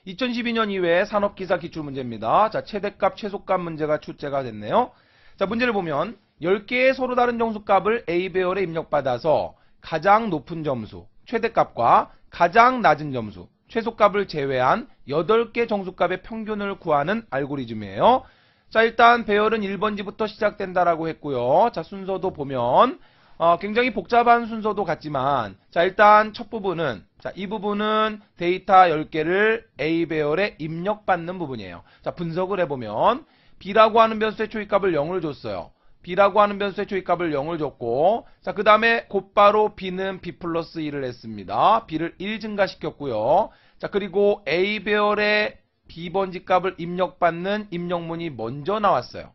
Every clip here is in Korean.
2012년 이외의 산업기사 기출문제입니다. 자, 최대값, 최소값 문제가 출제가 됐네요. 자, 문제를 보면 10개의 서로 다른 정수값을 A배열에 입력받아서 가장 높은 점수, 최대값과 가장 낮은 점수, 최소값을 제외한 8개 정수값의 평균을 구하는 알고리즘이에요. 자, 일단 배열은 1번지부터 시작된다라고 했고요. 자, 순서도 보면 굉장히 복잡한 순서도 같지만, 자, 일단 첫 부분은, 자, 이 부분은 데이터 10개를 A배열에 입력받는 부분이에요. 자, 분석을 해보면 B라고 하는 변수의 초이값을 0을 줬어요. B라고 하는 변수의 초이값을 0을 줬고, 자, 그 다음에 곧바로 B는 B 플러스 1을 했습니다. B를 1 증가시켰고요. 자, 그리고 A배열에 B번지 값을 입력받는 입력문이 먼저 나왔어요.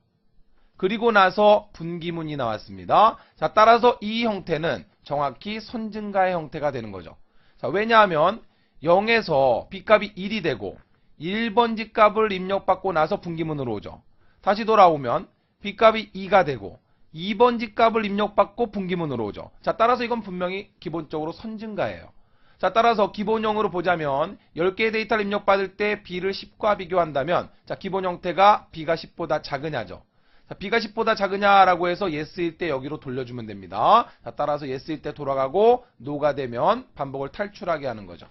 그리고 나서 분기문이 나왔습니다. 자, 따라서 이 형태는 정확히 선증가의 형태가 되는 거죠. 자, 왜냐하면 0에서 B값이 1이 되고 1번지 값을 입력받고 나서 분기문으로 오죠. 다시 돌아오면 B값이 2가 되고 2번지 값을 입력받고 분기문으로 오죠. 자, 따라서 이건 분명히 기본적으로 선증가예요. 자, 따라서 기본형으로 보자면 10개의 데이터를 입력받을 때 B를 10과 비교한다면, 자, 기본 형태가 B가 10보다 작으냐죠. 자, B가 10보다 작으냐라고 해서 yes일 때 여기로 돌려주면 됩니다. 자, 따라서 yes일 때 돌아가고 no가 되면 반복을 탈출하게 하는 거죠.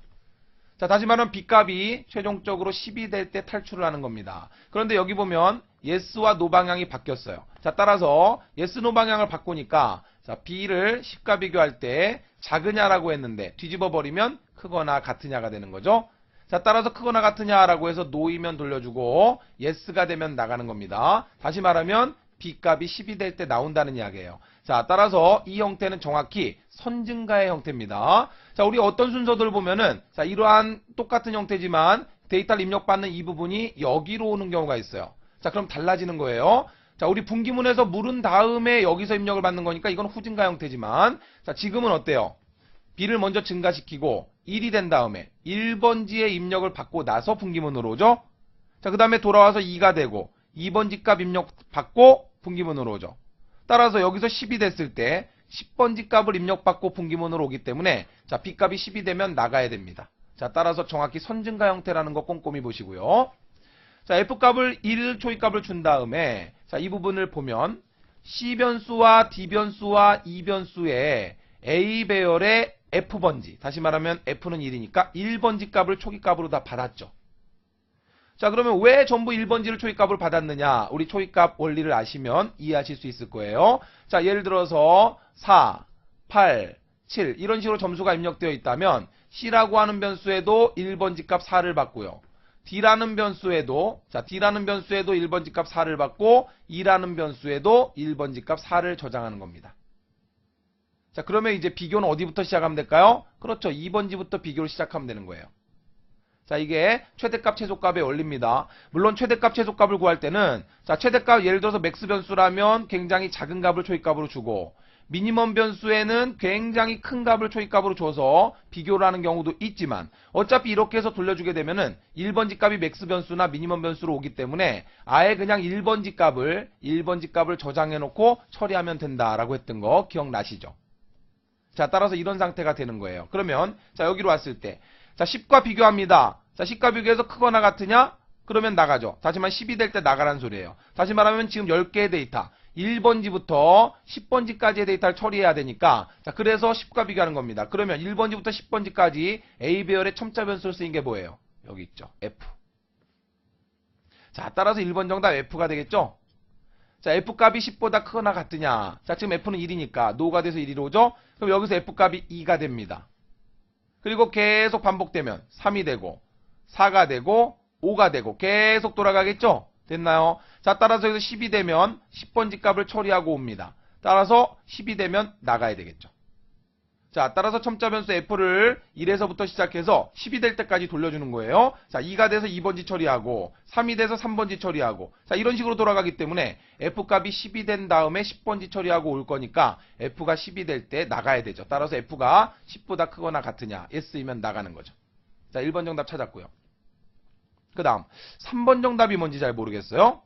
자, 다시 말하면 B값이 최종적으로 10이 될 때 탈출을 하는 겁니다. 그런데 여기 보면 yes와 no 방향이 바뀌었어요. 자, 따라서 yes, no 방향을 바꾸니까, 자, B를 10과 비교할 때 작으냐라고 했는데 뒤집어 버리면 크거나 같으냐가 되는 거죠. 자, 따라서 크거나 같으냐라고 해서 no이면 돌려주고 yes가 되면 나가는 겁니다. 다시 말하면 B값이 10이 될 때 나온다는 이야기예요. 자, 따라서 이 형태는 정확히 선증가의 형태입니다. 자, 우리 어떤 순서들을 보면은, 자, 이러한 똑같은 형태지만 데이터를 입력받는 이 부분이 여기로 오는 경우가 있어요. 자, 그럼 달라지는 거예요. 자, 우리 분기문에서 물은 다음에 여기서 입력을 받는 거니까 이건 후증가 형태지만, 자, 지금은 어때요? B를 먼저 증가시키고 1이 된 다음에 1번지에 입력을 받고 나서 분기문으로 오죠. 자, 그 다음에 돌아와서 2가 되고 2번지 값 입력 받고 분기문으로 오죠. 따라서 여기서 10이 됐을 때 10번지 값을 입력받고 분기문으로 오기 때문에, 자, B값이 10이 되면 나가야 됩니다. 자, 따라서 정확히 선증가 형태라는 거 꼼꼼히 보시고요. 자, F값을 1 초이값을 준 다음에, 자, 이 부분을 보면 C변수와 D변수와 E변수의 A배열의 F번지, 다시 말하면 F는 1이니까 1번지 값을 초기값으로 다 받았죠. 자, 그러면 왜 전부 1번지를 초기값을 받았느냐? 우리 초기값 원리를 아시면 이해하실 수 있을 거예요. 자, 예를 들어서 4, 8, 7 이런 식으로 점수가 입력되어 있다면 C라고 하는 변수에도 1번지 값 4를 받고요. D라는 변수에도, 자, D라는 변수에도 1번지 값 4를 받고 E라는 변수에도 1번지 값 4를 저장하는 겁니다. 자, 그러면 이제 비교는 어디부터 시작하면 될까요? 그렇죠. 2번지부터 비교를 시작하면 되는 거예요. 자, 이게 최대값, 최소값의 원리입니다. 물론 최대값, 최소값을 구할 때는, 자, 최대값 예를 들어서 맥스 변수라면 굉장히 작은 값을 초기값으로 주고, 미니멈 변수에는 굉장히 큰 값을 초기값으로 줘서 비교를 하는 경우도 있지만, 어차피 이렇게 해서 돌려주게 되면은 1번지 값이 맥스 변수나 미니멈 변수로 오기 때문에 아예 그냥 1번지 값을 저장해 놓고 처리하면 된다라고 했던 거 기억나시죠? 자, 따라서 이런 상태가 되는 거예요. 그러면, 자, 여기로 왔을 때, 자, 10과 비교합니다. 자, 10과 비교해서 크거나 같으냐? 그러면 나가죠. 하지만 10이 될 때 나가라는 소리예요. 다시 말하면 지금 10개의 데이터, 1번지부터 10번지까지의 데이터를 처리해야 되니까, 자, 그래서 10과 비교하는 겁니다. 그러면 1번지부터 10번지까지 A배열의 첨자 변수를 쓰인 게 뭐예요? 여기 있죠. F. 자, 따라서 1번 정답 F가 되겠죠? 자, F값이 10보다 크거나 같으냐? 자, 지금 F는 1이니까 no가 돼서 1이로 오죠? 그럼 여기서 F값이 2가 됩니다. 그리고 계속 반복되면 3이 되고 4가 되고 5가 되고 계속 돌아가겠죠? 됐나요? 자, 따라서 여기서 10이 되면 10번지 값을 처리하고 옵니다. 따라서 10이 되면 나가야 되겠죠. 자, 따라서 첨자 변수 F를 1에서부터 시작해서 10이 될 때까지 돌려주는 거예요. 자, 2가 돼서 2번지 처리하고 3이 돼서 3번지 처리하고, 자, 이런 식으로 돌아가기 때문에 F값이 10이 된 다음에 10번지 처리하고 올 거니까 F가 10이 될 때 나가야 되죠. 따라서 F가 10보다 크거나 같으냐? S이면 나가는 거죠. 자, 1번 정답 찾았고요. 그 다음 3번 정답이 뭔지 잘 모르겠어요.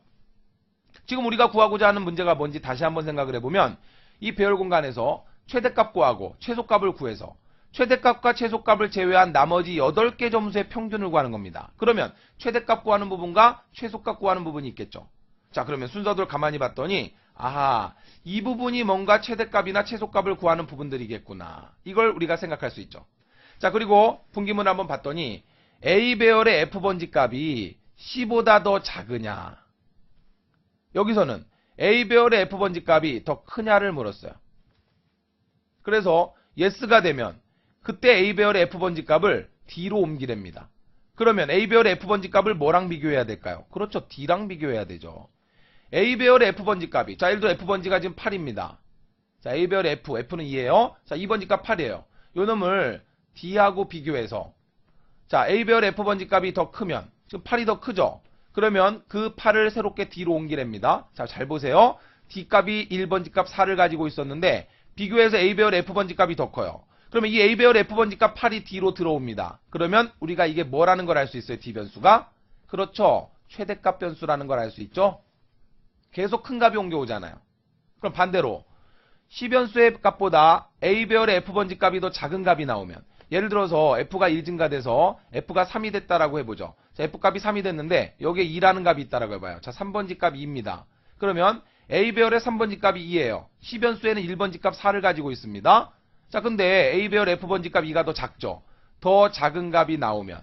지금 우리가 구하고자 하는 문제가 뭔지 다시 한번 생각을 해보면, 이 배열 공간에서 최대값 구하고 최소값을 구해서 최대값과 최소값을 제외한 나머지 8개 점수의 평균을 구하는 겁니다. 그러면 최대값 구하는 부분과 최소값 구하는 부분이 있겠죠. 자, 그러면 순서대로 가만히 봤더니 아하, 이 부분이 뭔가 최대값이나 최소값을 구하는 부분들이겠구나. 이걸 우리가 생각할 수 있죠. 자, 그리고 분기문을 한번 봤더니 A배열의 F번지 값이 C보다 더 작으냐. 여기서는 A배열의 F번지 값이 더 크냐를 물었어요. 그래서 yes가 되면 그때 A배열의 F번지 값을 D로 옮기랍니다. 그러면 A배열의 F번지 값을 뭐랑 비교해야 될까요? 그렇죠. D랑 비교해야 되죠. A배열의 F번지 값이, 자, 예를 들어 F번지가 지금 8입니다. 자, A배열의 F는 2예요. 자, 2번지 값 8이에요. 요 놈을 D하고 비교해서, 자, A배열의 F번지 값이 더 크면, 지금 8이 더 크죠? 그러면 그 8을 새롭게 D로 옮기랍니다. 자, 잘 보세요. D 값이 1번지 값 4를 가지고 있었는데, 비교해서 A배열의 F번지 값이 더 커요. 그러면 이 A배열의 F번지 값 8이 D로 들어옵니다. 그러면 우리가 이게 뭐라는 걸 알 수 있어요? D 변수가? 그렇죠. 최대값 변수라는 걸 알 수 있죠? 계속 큰 값이 옮겨오잖아요. 그럼 반대로 C 변수의 값보다 A배열의 F번지 값이 더 작은 값이 나오면, 예를 들어서 F가 1 증가돼서 F가 3이 됐다라고 해보죠. 자, F 값이 3이 됐는데 여기에 2라는 값이 있다라고 해봐요. 자, 3번지 값이 2입니다. 그러면 A배열의 3번지 값이 2예요. C 변수에는 1번지 값 4를 가지고 있습니다. 자, 근데 A배열 F번지 값 2가 더 작죠. 더 작은 값이 나오면,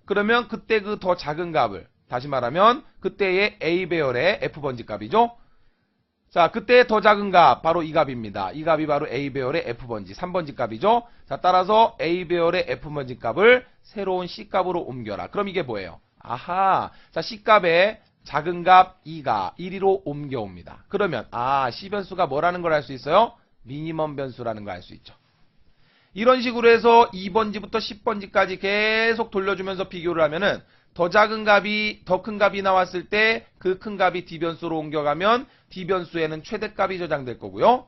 그러면 그때 그 더 작은 값을, 다시 말하면 그때의 A배열의 F번지 값이죠. 자, 그때 더 작은 값 바로 이 값입니다. 이 값이 바로 A배열의 F번지 3번지 값이죠. 자, 따라서 A배열의 F번지 값을 새로운 C값으로 옮겨라. 그럼 이게 뭐예요? 아하, 자, C값의 작은 값 2가 1위로 옮겨옵니다. 그러면 C 변수가 뭐라는 걸 알 수 있어요? 미니멈 변수라는 걸 알 수 있죠. 이런 식으로 해서 2번지부터 10번지까지 계속 돌려주면서 비교를 하면은 더 작은 값이 더 큰 값이 나왔을 때 그 큰 값이 D변수로 옮겨가면 D변수에는 최대값이 저장될 거고요.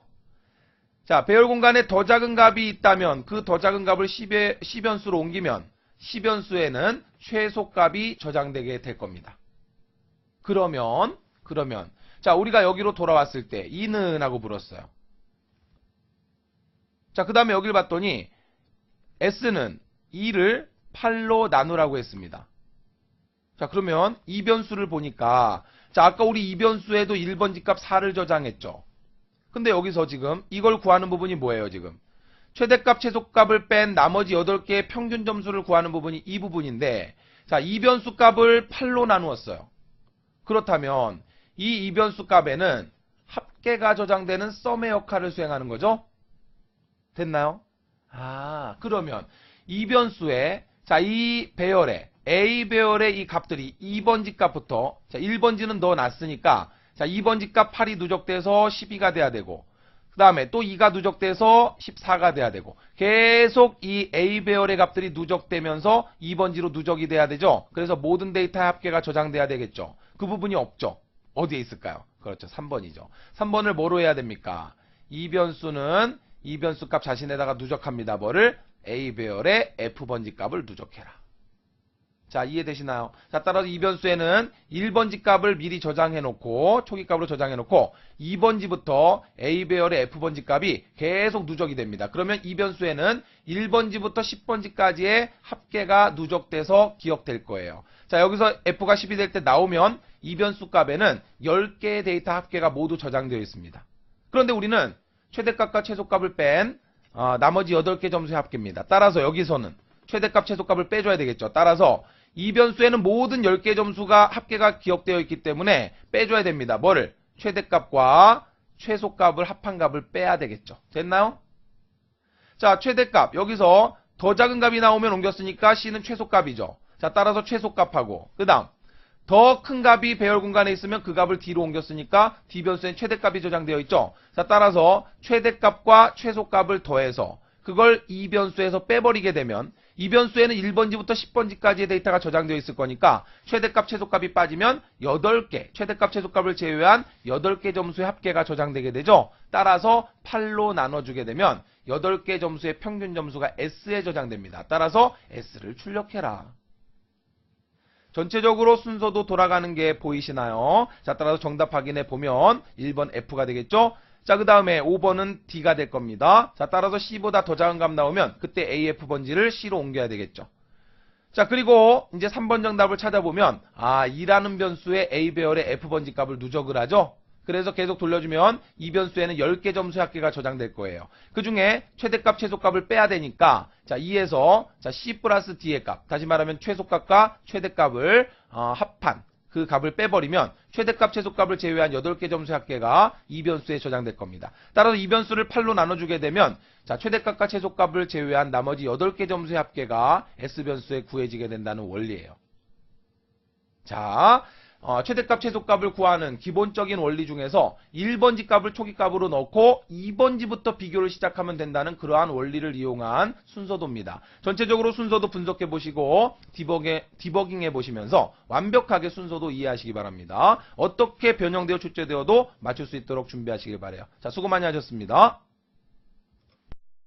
자, 배열 공간에 더 작은 값이 있다면 그 더 작은 값을 C변수로 옮기면 C변수에는 최소값이 저장되게 될 겁니다. 그러면 자, 우리가 여기로 돌아왔을 때 이는 하고 불었어요. 자, 그 다음에 여기를 봤더니 S는 2를 8로 나누라고 했습니다. 자, 그러면 이 변수를 보니까, 자, 아까 우리 이 변수에도 1번지 값 4를 저장했죠. 근데 여기서 지금 이걸 구하는 부분이 뭐예요, 지금? 최대값, 최소값을 뺀 나머지 8개의 평균 점수를 구하는 부분이 이 부분인데, 자, 이 변수 값을 8로 나누었어요. 그렇다면 이 변수 값에는 합계가 저장되는 썸의 역할을 수행하는 거죠. 됐나요? 그러면 이 변수에, 자, 이 배열에 A배열의 이 값들이 2번지 값부터, 자, 1번지는 넣어놨으니까, 자, 2번지 값 8이 누적돼서 12가 돼야 되고, 그 다음에 또 2가 누적돼서 14가 돼야 되고, 계속 이 A배열의 값들이 누적되면서 2번지로 누적이 돼야 되죠. 그래서 모든 데이터의 합계가 저장돼야 되겠죠. 그 부분이 없죠. 어디에 있을까요? 그렇죠. 3번이죠. 3번을 뭐로 해야 됩니까? 이 변수는 이 변수 값 자신에다가 누적합니다. 뭐를? A배열의 F번지 값을 누적해라. 자, 이해되시나요? 자, 따라서 이 변수에는 1번지 값을 미리 저장해놓고, 초기값으로 저장해놓고, 2번지부터 A배열의 F번지 값이 계속 누적이 됩니다. 그러면 이 변수에는 1번지부터 10번지까지의 합계가 누적돼서 기억될 거예요. 자, 여기서 F가 10이 될 때 나오면 이 변수 값에는 10개의 데이터 합계가 모두 저장되어 있습니다. 그런데 우리는 최대값과 최소값을 뺀 나머지 8개 점수의 합계입니다. 따라서 여기서는 최대값, 최소값을 빼줘야 되겠죠. 따라서 이 변수에는 모든 10개 점수가 합계가 기억되어 있기 때문에 빼줘야 됩니다. 뭐를? 최대값과 최소값을 합한 값을 빼야 되겠죠. 됐나요? 자, 최대값. 여기서 더 작은 값이 나오면 옮겼으니까 C는 최소값이죠. 자, 따라서 최소값하고, 그 다음 더 큰 값이 배열 공간에 있으면 그 값을 D로 옮겼으니까 D 변수엔 최대값이 저장되어 있죠. 자, 따라서 최대값과 최소값을 더해서 그걸 이 변수에서 빼버리게 되면 이 변수에는 1번지부터 10번지까지의 데이터가 저장되어 있을 거니까 최대값, 최소값이 빠지면 8개, 최대값, 최소값을 제외한 8개 점수의 합계가 저장되게 되죠. 따라서 8로 나눠주게 되면 8개 점수의 평균 점수가 S에 저장됩니다. 따라서 S를 출력해라. 전체적으로 순서도 돌아가는 게 보이시나요? 자, 따라서 정답 확인해 보면 1번 F가 되겠죠? 자, 그 다음에 5번은 D가 될 겁니다. 자, 따라서 C보다 더 작은 값 나오면 그때 AF 번지를 C로 옮겨야 되겠죠. 자, 그리고 이제 3번 정답을 찾아보면 2라는 변수에 A 배열의 F 번지 값을 누적을 하죠. 그래서 계속 돌려주면 이 변수에는 10개 점수 합계가 저장될 거예요. 그 중에 최대값, 최소값을 빼야 되니까 자, 2에서 자, C 플러스 D의 값, 다시 말하면 최소값과 최대값을 합한 그 값을 빼버리면 최대값, 최소값을 제외한 8개 점수 합계가 이 변수에 저장될 겁니다. 따라서 이 변수를 8로 나눠주게 되면 자, 최대값과 최소값을 제외한 나머지 8개 점수의 합계가 S변수에 구해지게 된다는 원리예요. 자, 최대값, 최소값을 구하는 기본적인 원리 중에서 1번지 값을 초기값으로 넣고 2번지부터 비교를 시작하면 된다는 그러한 원리를 이용한 순서도입니다. 전체적으로 순서도 분석해 보시고 디버깅해 보시면서 완벽하게 순서도 이해하시기 바랍니다. 어떻게 변형되어 출제되어도 맞출 수 있도록 준비하시길 바라요. 자, 수고 많이 하셨습니다.